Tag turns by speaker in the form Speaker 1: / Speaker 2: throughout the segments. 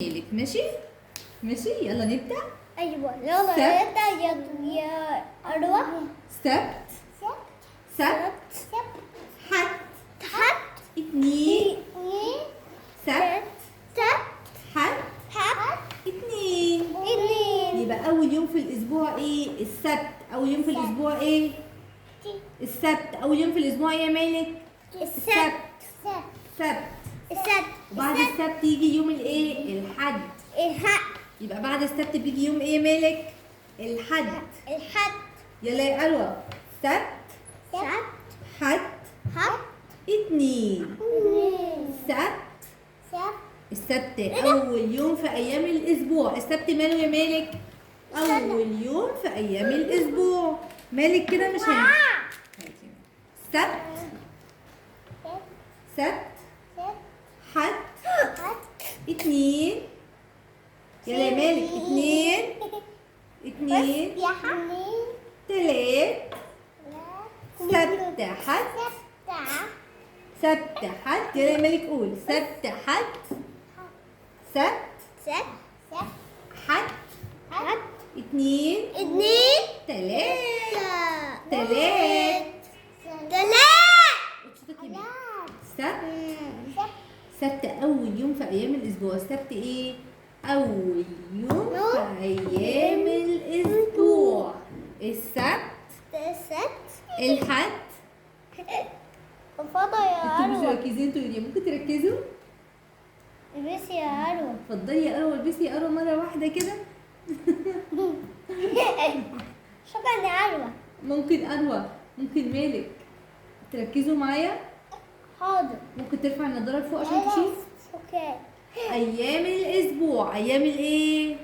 Speaker 1: لك ماشي يلا نبدأ.
Speaker 2: ايوه يلا نبدأ يا أروى.
Speaker 1: سبت حد اثنين سبت حد اثنين. يبقى أول يوم في الأسبوع إيه؟ السبت. أول يوم في الأسبوع إيه؟ السبت. أول يوم في الأسبوع إيه يا مالك؟ السبت. وبعد السبت يجي يوم الإيه؟ الحد. يبقى بعد السبت بيجي يوم إيه يا مالك؟ الحد. يلا يا أروى. سبت حد اثنين. السبت أول يوم في أيام الأسبوع. السبت ماله يا مالك؟ أول يوم في أيام الأسبوع. مالك كده مش هينفع. سبت حد اثنين. يلا يا مالك. اثنين تلات. سبت حد. يلا يا مالك قول. سبت حد اثنين تلات. سبت أول يوم في أيام الأسبوع. السبت إيه؟ أول يوم في أيام الأسبوع. السبت الحد.
Speaker 2: اتفضل يا
Speaker 1: انتوا مش
Speaker 2: أروى.
Speaker 1: مركزين انتوا ليه؟ ممكن تركزوا؟
Speaker 2: البسي يا أروى.
Speaker 1: اتفضلي يا أروى. البسي يا أروى مرة واحدة كده.
Speaker 2: شكرا يا أروى.
Speaker 1: ممكن أروى. ممكن مالك تركزوا معايا؟
Speaker 2: حاضر.
Speaker 1: ممكن ترفع النضارة لفوق عشان تشوف؟
Speaker 2: اوكي.
Speaker 1: أيام الأسبوع. أيام الإيه؟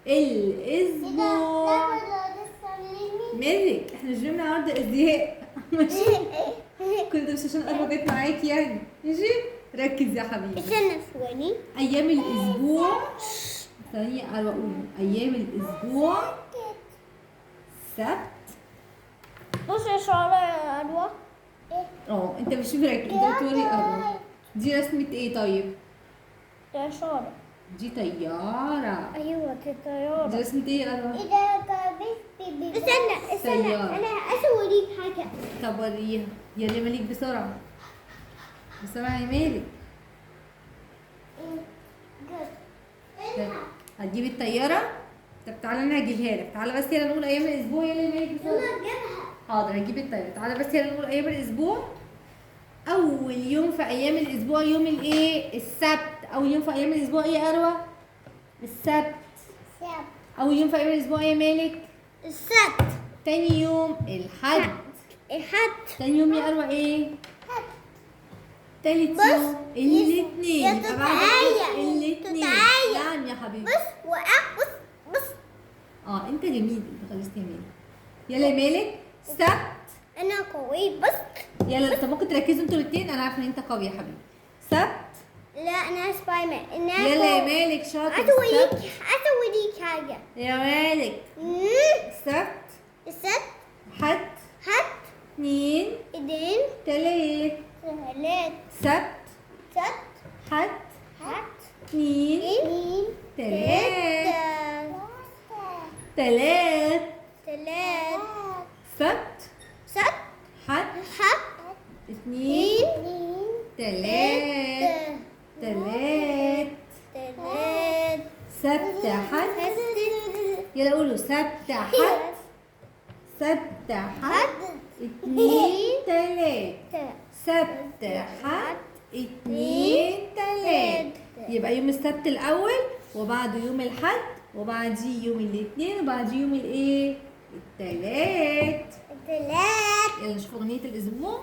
Speaker 1: الأسبوع. مالك احنا مش جبنا عرض أزياء. ماشي؟ كل ده مش عشان أروى جت معاكي يعني. ماشي؟ ركز يا حبيبي.
Speaker 2: استنى ثواني.
Speaker 1: أيام الأسبوع. ثانية يا أروى قولي. أيام الأسبوع سبت.
Speaker 2: بص يا شعرة يا أروى.
Speaker 1: انت مش مركز. انت بتوري أروى. دي رسمة ايه طيب؟
Speaker 2: يا شعرة.
Speaker 1: دي طيارة.
Speaker 2: أيوة دي طيارة.
Speaker 1: دي رسمة ايه يا أروى؟
Speaker 2: استنى
Speaker 1: طيارة.
Speaker 2: أنا أسوي حاجة.
Speaker 1: طب وريها. يلا مالك بسرعة. بسرعة يا مالك. هتجيبي الطيارة؟ طب تعالى أنا هجيبها لك. تعالى بس يلا نقول أيام الأسبوع. يلا يا مالك بسرعة. حاضر هجيب الطيارة. تعالى بس يلا نقول أيام الأسبوع. أول يوم في أيام الأسبوع يوم الإيه؟ السبت. أول يوم في أيام الأسبوع إيه يا أروى؟ السبت. أول يوم في أيام الأسبوع إيه يا مالك؟
Speaker 2: السبت.
Speaker 1: تاني يوم الحد. تاني يوم يا أروى إيه؟ تالت يوم الاثنين. الاثنين. نعم يا حبيبي.
Speaker 2: بص
Speaker 1: انت جميل. انت خلصت يا مالك. يلا يا مالك. سبت.
Speaker 2: أنا قوي بص.
Speaker 1: يلا انت ممكن تركزوا انتوا الاثنين. انا عارفه ان انت قوي يا حبيبي. سبت.
Speaker 2: لا أنا سباي مان.
Speaker 1: يلا يا مالك شاطر.
Speaker 2: أسوي حاجة.
Speaker 1: يا مالك. سبت
Speaker 2: السبت
Speaker 1: حد اثنين تلات. سبت حد اثنين تلات. سبت حد اثنين تلات. سبت حد. يلا قولوا. سبت حد اثنين تلات. سبت حد اثنين تلات. يبقى يوم السبت الأول وبعده يوم الحد وبعديه يوم الاثنين وبعديه يوم الايه؟ التلات. يلا نشوف أغنية الأسبوع.